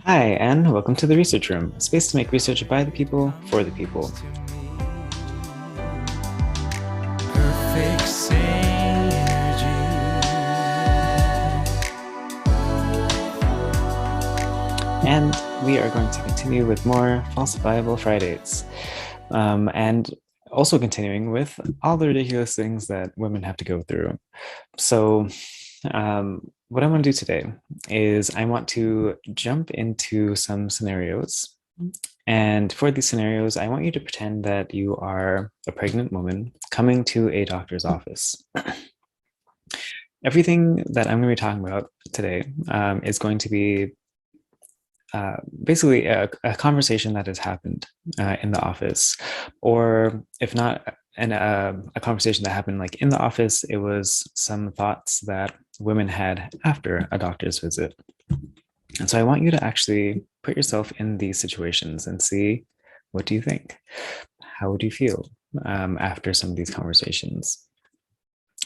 Hi, and welcome to the Research Room, a space to make research by the people, for the people. Perfect synergy. And we are going to continue with more Falsifiable Fridays. And also continuing with all the ridiculous things that women have to go through. So, what I want to do today is I want to jump into some scenarios. And for these scenarios, I want you to pretend that you are a pregnant woman coming to a doctor's office. Everything that I'm going to be talking about today is going to be basically a conversation that has happened in the office, or if not a conversation that happened like in the office, it was some thoughts that women had after a doctor's visit. And so I want you to actually put yourself in these situations and see, what do you think? How would you feel after some of these conversations?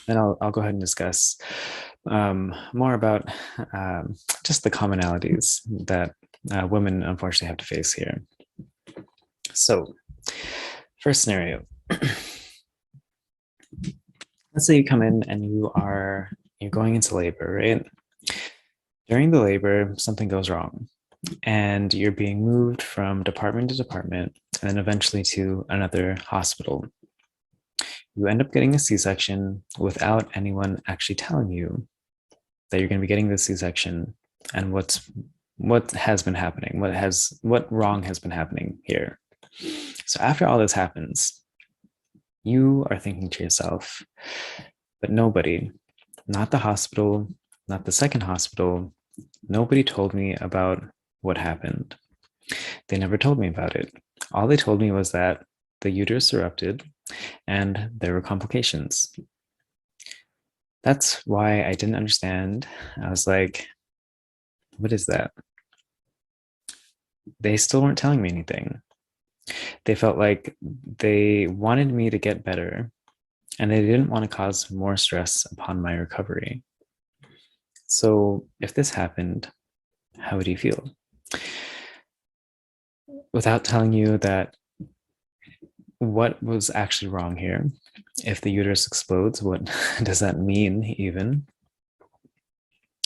And I'll go ahead and discuss more about just the commonalities that women unfortunately have to face here. So, first scenario. Let's say you come in and you're going into labor, right? During the labor, something goes wrong, and you're being moved from department to department, and then eventually to another hospital. You end up getting a C-section without anyone actually telling you that you're going to be getting this C-section and what has been happening, what wrong has been happening here. So after all this happens, you are thinking to yourself, but nobody, not the hospital, not the second hospital, nobody told me about what happened. They never told me about it. All they told me was that the uterus erupted and there were complications. That's why I didn't understand. I was like, what is that? They still weren't telling me anything. They felt like they wanted me to get better and they didn't want to cause more stress upon my recovery. So, if this happened, how would you feel? Without telling you that what was actually wrong here, if the uterus explodes, what does that mean, even?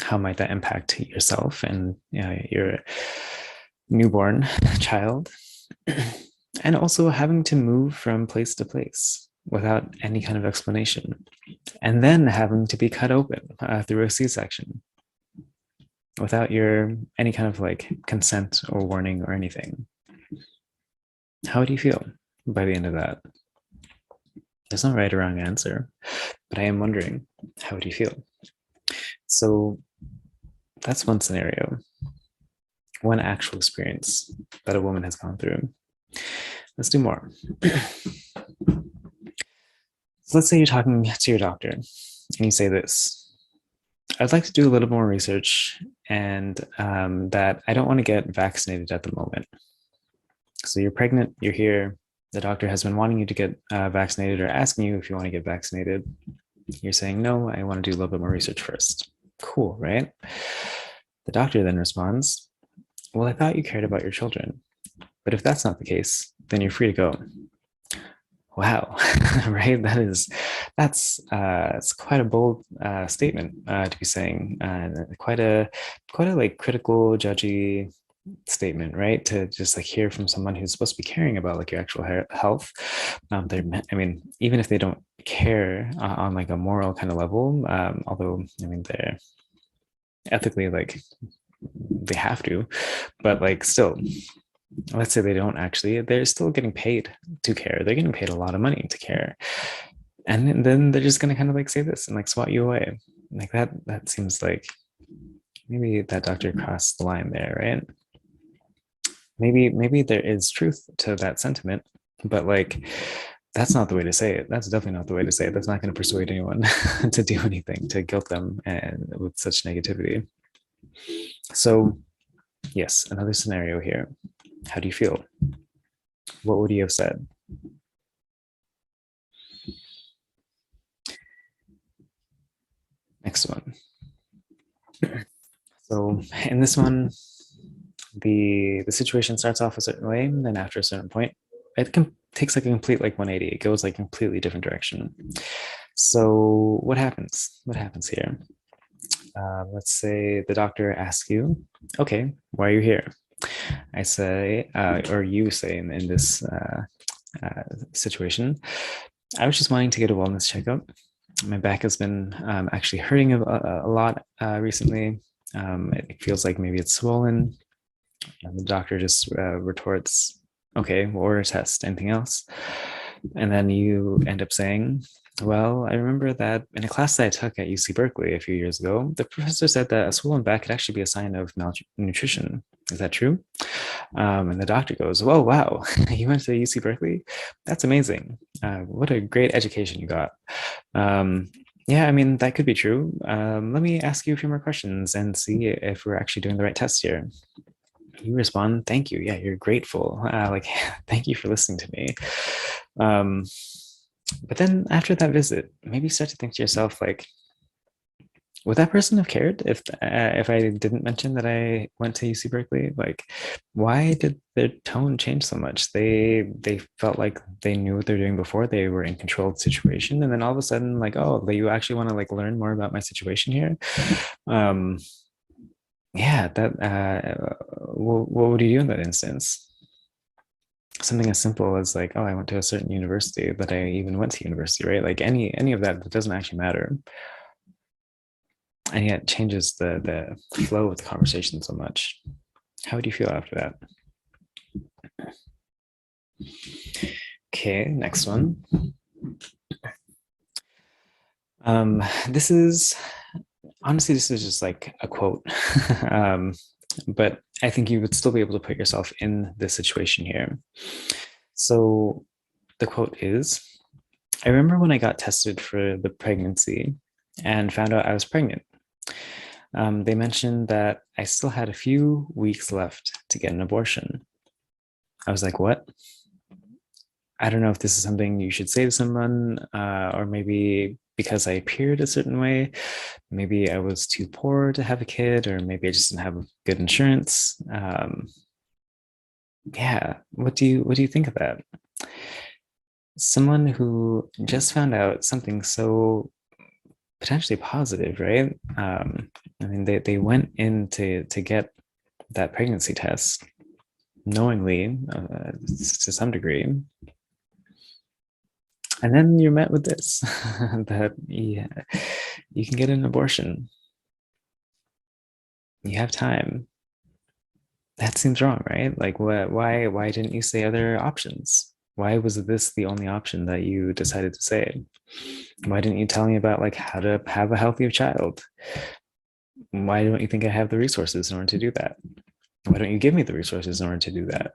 How might that impact yourself and your newborn child? And also having to move from place to place without any kind of explanation, and then having to be cut open through a C-section without your any kind of like consent or warning or anything. How would you feel by the end of that? There's no right or wrong answer, but I am wondering, how would you feel? So that's one scenario, one actual experience that a woman has gone through. Let's do more. So let's say you're talking to your doctor and you say this: I'd like to do a little more research, and that I don't want to get vaccinated at the moment. So you're pregnant, you're here, the doctor has been wanting you to get vaccinated or asking you if you want to get vaccinated. You're saying, no, I want to do a little bit more research first. Cool, right? The doctor then responds, well, I thought you cared about your children. But if that's not the case, then you're free to go. Wow, right? That's quite a bold statement to be saying. Quite a like critical, judgy statement, right? To just like hear from someone who's supposed to be caring about like your actual health. They're, I mean, even if they don't care on like a moral kind of level, although I mean they're ethically like they have to, but like still, let's say they don't actually, they're still getting paid to care. They're getting paid a lot of money to care. And then they're just gonna kind of like say this and like swat you away. Like that seems like maybe that doctor crossed the line there, right? Maybe there is truth to that sentiment, but like that's not the way to say it. That's definitely not the way to say it. That's not going to persuade anyone to do anything, to guilt them and with such negativity. So yes, another scenario here. How do you feel? What would you have said? Next one. So in this one, the situation starts off a certain way, and then after a certain point, takes like a complete like 180. It goes like completely different direction. So what happens? What happens here? Let's say the doctor asks you, okay, why are you here? I say, or you say in this situation, I was just wanting to get a wellness checkup. My back has been actually hurting a lot recently. It feels like maybe it's swollen. And the doctor just retorts, okay, we'll order a test. Anything else? And then you end up saying, well, I remember that in a class that I took at UC Berkeley a few years ago, the professor said that a swollen back could actually be a sign of malnutrition. Is that true? And the doctor goes, "Whoa, wow, you went to UC Berkeley? That's amazing. What a great education you got." Yeah, I mean, that could be true. Let me ask you a few more questions and see if we're actually doing the right test here. You respond, "Thank you. Yeah, you're grateful. Like, thank you for listening to me." Um, but then after that visit, maybe you start to think to yourself, like, would that person have cared if I didn't mention that I went to UC Berkeley? Like, why did their tone change so much? They felt like they knew what they're doing before. They were in control of the situation, and then all of a sudden, like, oh, you actually want to like learn more about my situation here? Um, yeah, that. What would you do in that instance? Something as simple as like, oh, I went to a certain university, but I even went to university, right? Like any of that doesn't actually matter, and yet it changes the flow of the conversation so much. How would you feel after that? Okay, next one. This is honestly, this is just like a quote, but I think you would still be able to put yourself in this situation here. So the quote is, I remember when I got tested for the pregnancy and found out I was pregnant. They mentioned that I still had a few weeks left to get an abortion. I was like, what? I don't know if this is something you should say to someone, or maybe because I appeared a certain way, maybe I was too poor to have a kid, or maybe I just didn't have good insurance. Yeah, what do you think of that? Someone who just found out something so potentially positive, right? I mean, they went in to get that pregnancy test knowingly, to some degree, and then you're met with this that yeah, you can get an abortion. You have time. That seems wrong, right? Like, what? Why didn't you say other options? Why was this the only option that you decided to say? Why didn't you tell me about like how to have a healthier child? Why don't you think I have the resources in order to do that? Why don't you give me the resources in order to do that?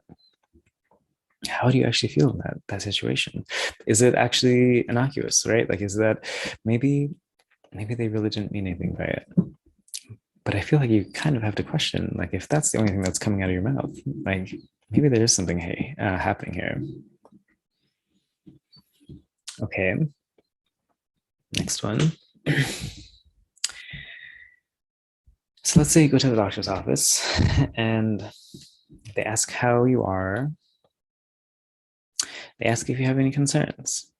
How do you actually feel in that situation? Is it actually innocuous, right? Like, is that maybe they really didn't mean anything by it? But I feel like you kind of have to question, like, if that's the only thing that's coming out of your mouth, like maybe there is something happening here. Okay, next one. So let's say you go to the doctor's office and they ask how you are. They ask if you have any concerns.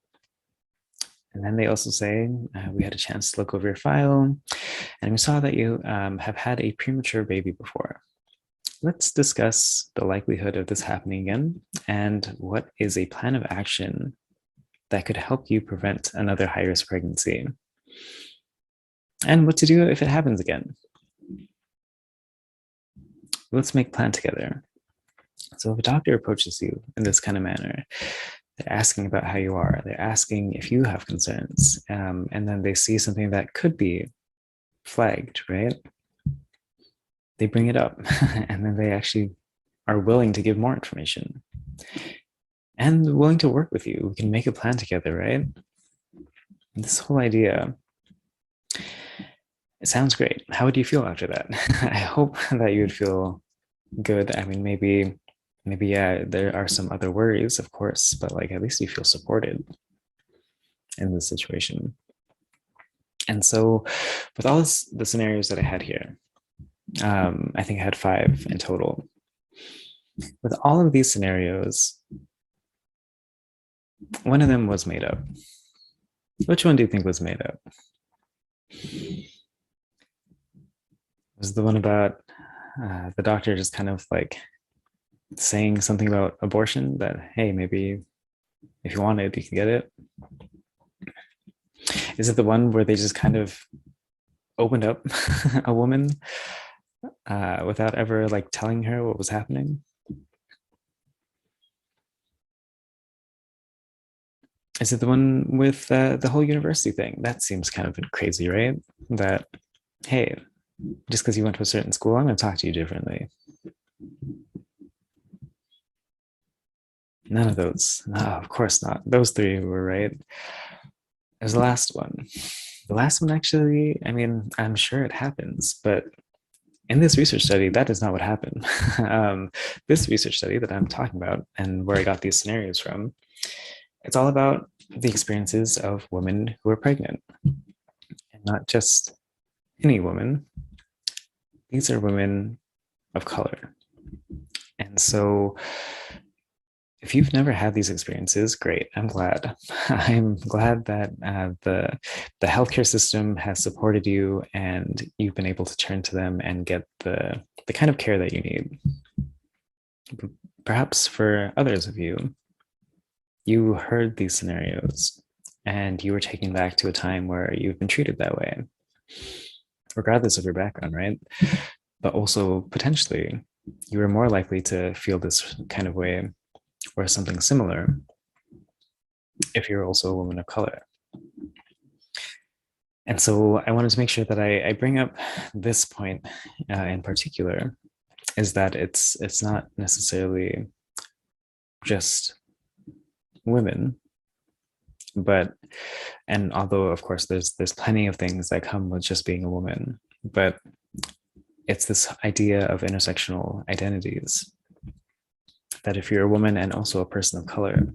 And then they also say, we had a chance to look over your file and we saw that you have had a premature baby before. Let's discuss the likelihood of this happening again and what is a plan of action that could help you prevent another high risk pregnancy, and what to do if it happens again. Let's make a plan together. So if a doctor approaches you in this kind of manner, they're asking about how you are, they're asking if you have concerns, and then they see something that could be flagged, right? They bring it up and then they actually are willing to give more information and willing to work with you. We can make a plan together, right? This whole idea, it sounds great. How would you feel after that? I hope that you would feel good. I mean, maybe, yeah, there are some other worries, of course, but like at least you feel supported in this situation. And so, with all the scenarios that I had here, I think I had 5 in total. With all of these scenarios, one of them was made up. Which one do you think was made up? Was the one about the doctor just kind of like saying something about abortion that, hey, maybe if you want it, you can get it? Is it the one where they just kind of opened up a woman without ever like telling her what was happening? Is it the one with the whole university thing? That seems kind of crazy, right? That, hey, just because you went to a certain school, I'm going to talk to you differently. None of those. No, of course not. Those three were right. It was the last one. The last one, actually, I mean, I'm sure it happens, but in this research study, that is not what happened. This research study that I'm talking about and where I got these scenarios from, it's all about the experiences of women who are pregnant, and not just any woman. These are women of color. And so if you've never had these experiences, great. I'm glad. I'm glad that the healthcare system has supported you and you've been able to turn to them and get the kind of care that you need. Perhaps for others of you, you heard these scenarios and you were taken back to a time where you've been treated that way, regardless of your background, right? But also potentially you were more likely to feel this kind of way or something similar if you're also a woman of color. And so I wanted to make sure that I bring up this point in particular, is that it's not necessarily just women, but, and although of course there's plenty of things that come with just being a woman, but it's this idea of intersectional identities, that if you're a woman and also a person of color,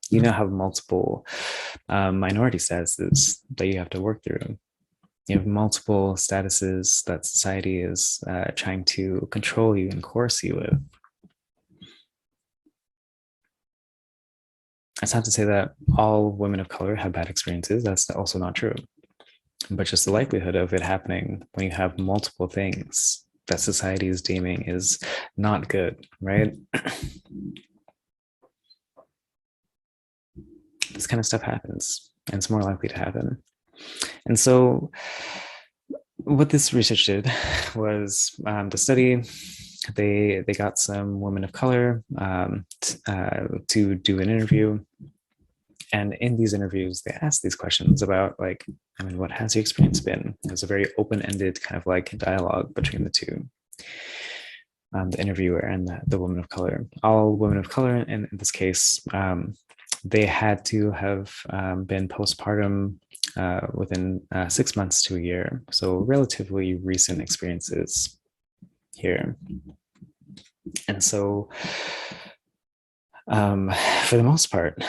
you now have multiple minority statuses that you have to work through. You have multiple statuses that society is trying to control you and coerce you with. It's not to say that all women of color have bad experiences. That's also not true. But just the likelihood of it happening when you have multiple things that society is deeming is not good, right? This kind of stuff happens, and it's more likely to happen. And so what this research did was the study, they got some women of color to do an interview. And in these interviews, they asked these questions about, like, I mean, what has your experience been? It was a very open-ended kind of like dialogue between the two, the interviewer and the woman of color. All women of color, in this case, they had to have been postpartum within 6 months to a year. So relatively recent experiences here. And so for the most part,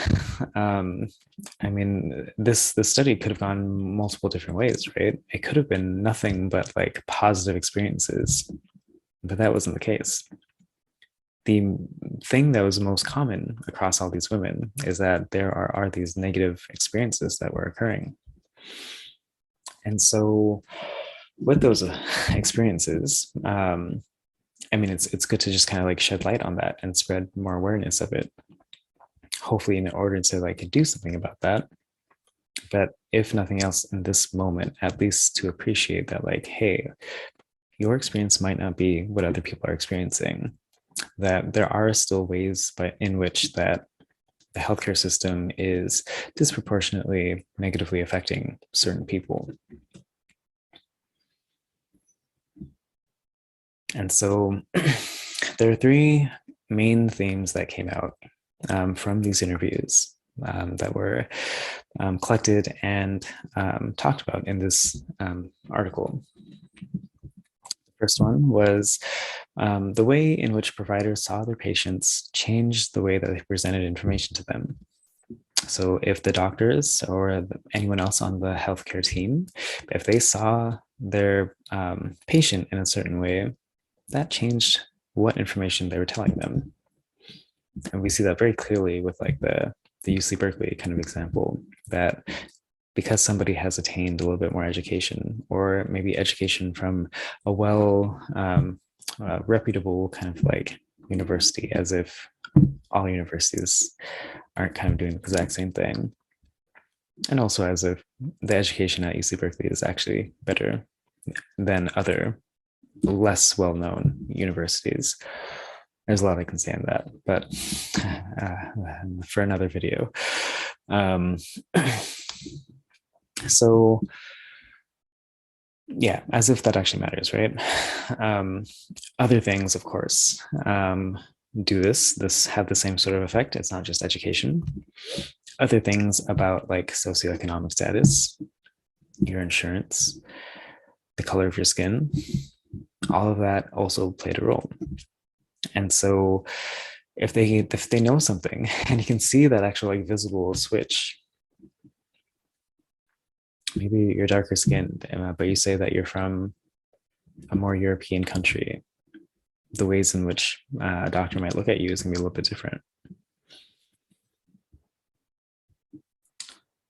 I mean, this study could have gone multiple different ways, right? It could have been nothing but like positive experiences, but that wasn't the case. The thing that was most common across all these women is that there are these negative experiences that were occurring. And so with those experiences, I mean, it's good to just kind of like shed light on that and spread more awareness of it, hopefully in order to like do something about that. But if nothing else in this moment, at least to appreciate that, like, hey, your experience might not be what other people are experiencing, that there are still ways in which that the healthcare system is disproportionately negatively affecting certain people. And so there are three main themes that came out from these interviews that were collected and talked about in this article. The first one was the way in which providers saw their patients changed the way that they presented information to them. So if the doctors or anyone else on the healthcare team, if they saw their patient in a certain way, that changed what information they were telling them. And we see that very clearly with like the UC Berkeley kind of example, that because somebody has attained a little bit more education, or maybe education from a reputable kind of like university, as if all universities aren't kind of doing the exact same thing. And also as if the education at UC Berkeley is actually better than other less well-known universities. There's a lot I can say on that, but for another video. So yeah, as if that actually matters, right? Other things, of course, do this have the same sort of effect. It's not just education. Other things about like socioeconomic status, your insurance, the color of your skin, all of that also played a role. And so if they know something and you can see that actual like visible switch, maybe you're darker skinned, but you say that you're from a more European country, the ways in which a doctor might look at you is going to be a little bit different.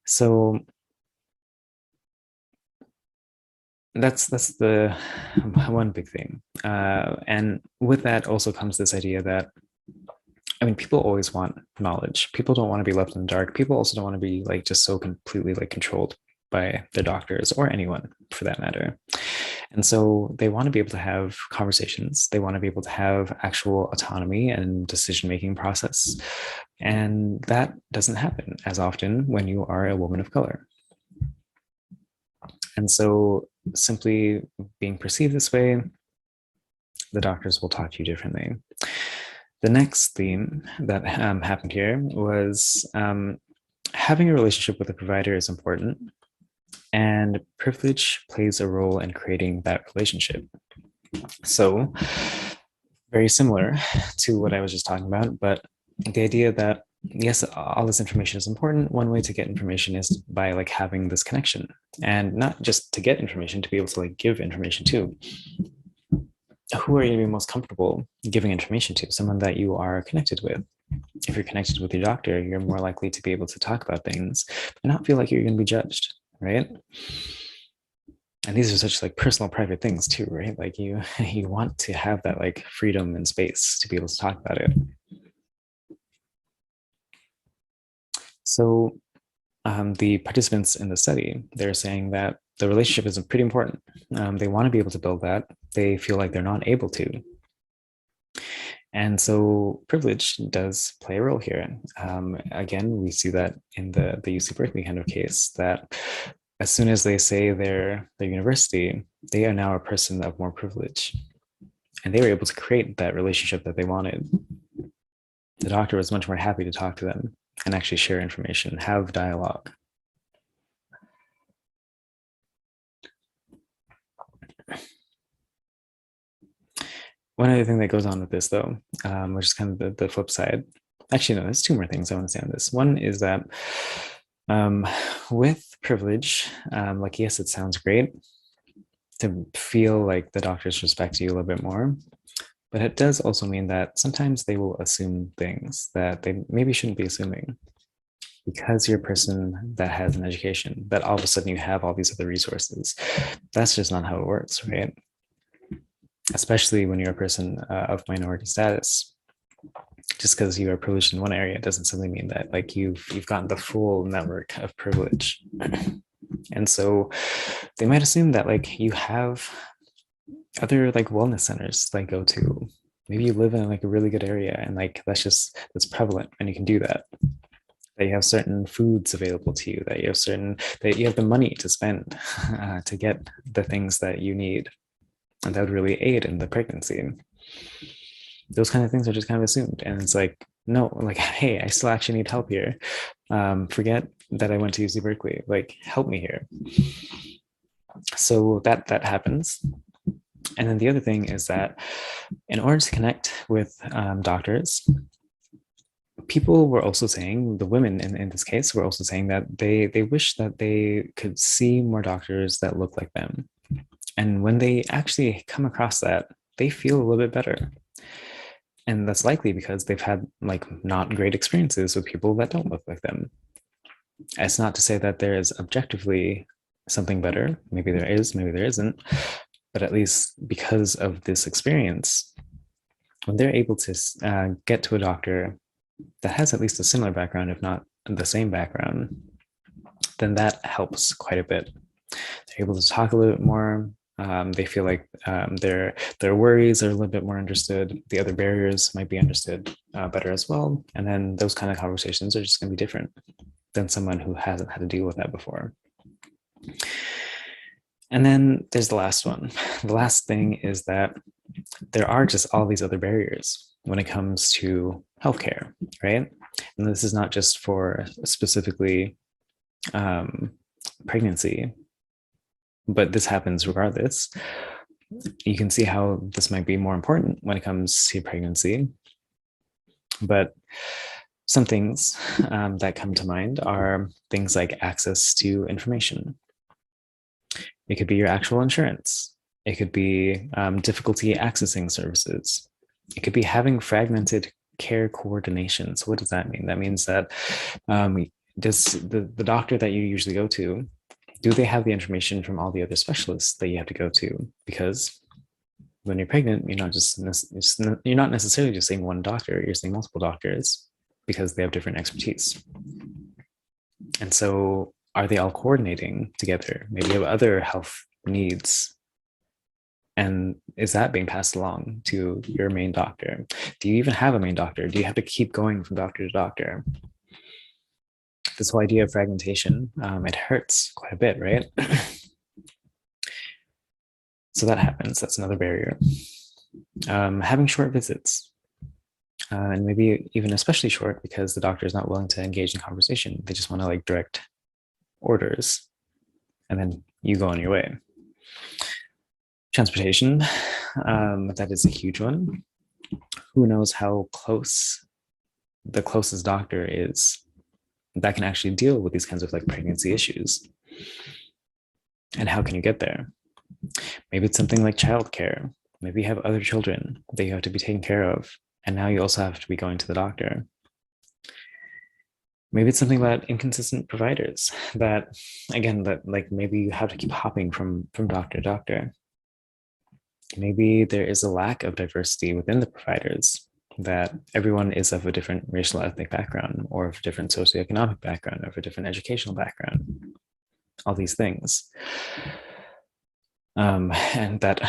So that's the one big thing. And with that also comes this idea that, I mean, people always want knowledge. People don't want to be left in the dark. People also don't want to be like just so completely like controlled by their doctors or anyone for that matter. And so they want to be able to have conversations. They want to be able to have actual autonomy and decision-making process. And that doesn't happen as often when you are a woman of color. And so simply being perceived this way, the doctors will talk to you differently. The next theme that happened here was having a relationship with a provider is important, and privilege plays a role in creating that relationship. So very similar to what I was just talking about, but the idea that yes, all this information is important. One way to get information is by like having this connection, and not just to get information, to be able to like give information to. Who are you going to be most comfortable giving information to? Someone that you are connected with. If you're connected with your doctor, you're more likely to be able to talk about things and not feel like you're going to be judged, right? And these are such like personal, private things too, right? Like you want to have that like freedom and space to be able to talk about it. So the participants in the study, they're saying that the relationship is pretty important. They want to be able to build that. They feel like they're not able to. And so privilege does play a role here. Again, we see that in the UC Berkeley kind of case, that as soon as they say their university, they are now a person of more privilege. And they were able to create that relationship that they wanted. The doctor was much more happy to talk to them and actually share information, have dialogue. One other thing that goes on with this, though, which is kind of the flip side. Actually, no, there's two more things I want to say on this. One is that with privilege, like, yes, it sounds great to feel like the doctors respect you a little bit more, but it does also mean that sometimes they will assume things that they maybe shouldn't be assuming. Because you're a person that has an education, that all of a sudden you have all these other resources. That's just not how it works, right? Especially when you're a person of minority status. Just because you are privileged in one area doesn't simply mean that like you've gotten the full network of privilege. And so they might assume that like you have other like wellness centers that go to. Maybe you live in like a really good area and like that's prevalent and you can do that. That you have certain foods available to you, that you have the money to spend to get the things that you need, and that would really aid in the pregnancy. Those kind of things are just kind of assumed, and it's like, no, like, hey, I still actually need help here. Forget that I went to UC Berkeley, like, help me here. So that happens. And then the other thing is that in order to connect with doctors, people were also saying, the women in this case were also saying that they wish that they could see more doctors that look like them. And when they actually come across that, they feel a little bit better. And that's likely because they've had like not great experiences with people that don't look like them. It's not to say that there is objectively something better. Maybe there is, maybe there isn't. But at least because of this experience, when they're able to get to a doctor that has at least a similar background, if not the same background, then that helps quite a bit. They're able to talk a little bit more. They feel like their worries are a little bit more understood. The other barriers might be understood better as well. And then those kind of conversations are just going to be different than someone who hasn't had to deal with that before. And then there's the last one. The last thing is that there are just all these other barriers when it comes to healthcare, right? And this is not just for specifically pregnancy, but this happens regardless. You can see how this might be more important when it comes to pregnancy. But some things that come to mind are things like access to information. It could be your actual insurance. It could be difficulty accessing services. It could be having fragmented care coordination. So what does that mean? That means that does the doctor that you usually go to, do they have the information from all the other specialists that you have to go to? Because when you're pregnant, you're not necessarily just seeing one doctor, you're seeing multiple doctors because they have different expertise. And so are they all coordinating together? Maybe you have other health needs. And is that being passed along to your main doctor? Do you even have a main doctor? Do you have to keep going from doctor to doctor? This whole idea of fragmentation, it hurts quite a bit, right? So that happens. That's another barrier. Having short visits, and maybe even especially short because the doctor is not willing to engage in conversation. They just want to like direct orders, and then you go on your way. Transportation, that is a huge one. Who knows how close the closest doctor is that can actually deal with these kinds of like pregnancy issues? And how can you get there? Maybe it's something like childcare. Maybe you have other children that you have to be taken care of. And now you also have to be going to the doctor. Maybe it's something about inconsistent providers that, again, that like maybe you have to keep hopping from doctor to doctor. Maybe there is a lack of diversity within the providers, that everyone is of a different racial ethnic background or of a different socioeconomic background or of a different educational background, all these things. And that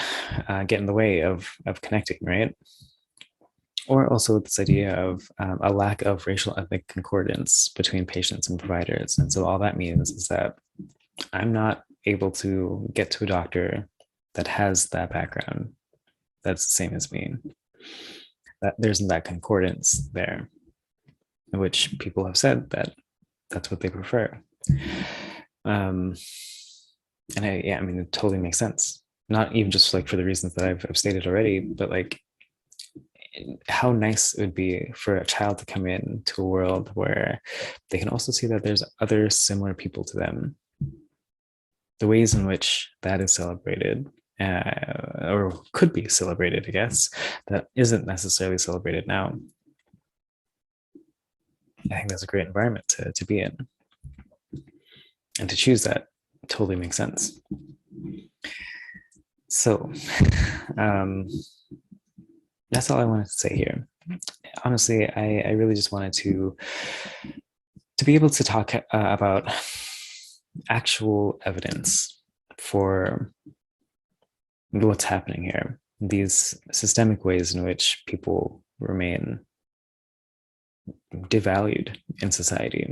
get in the way of connecting, right? Or also this idea of a lack of racial ethnic concordance between patients and providers. And so all that means is that I'm not able to get to a doctor that has that background that's the same as me. That there's that concordance there, in which people have said that that's what they prefer. And I mean, it totally makes sense. Not even just like for the reasons that I've stated already, but like how nice it would be for a child to come into a world where they can also see that there's other similar people to them. The ways in which that is celebrated, or could be celebrated, I guess, that isn't necessarily celebrated now. I think that's a great environment to be in. And to choose that totally makes sense. So that's all I wanted to say here. Honestly, I really just wanted to be able to talk about actual evidence for what's happening here, these systemic ways in which people remain devalued in society.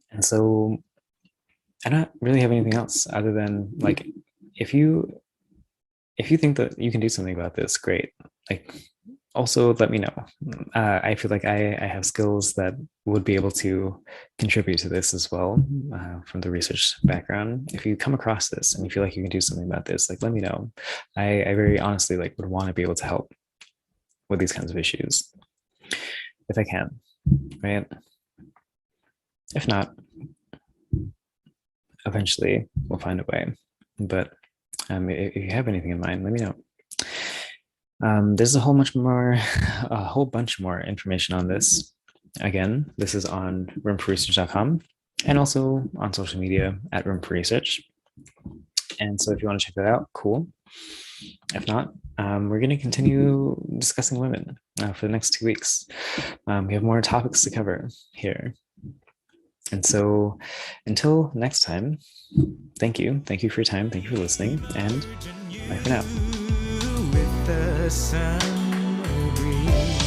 And so I don't really have anything else other than like, if you think that you can do something about this, great. Like, also let me know. I feel like I have skills that would be able to contribute to this as well, from the research background. If you come across this and you feel like you can do something about this, like let me know. I very honestly like would want to be able to help with these kinds of issues if I can, right? If not, eventually we'll find a way. But if you have anything in mind, let me know. There's a whole bunch more, a whole bunch more information on this. Again, this is on roomforresearch.com and also on social media at Room for Research. And so if you want to check that out, cool. If not, we're going to continue discussing women for the next 2 weeks. We have more topics to cover here. And so until next time, thank you. Thank you for your time. Thank you for listening. And bye for now. With the summer breeze.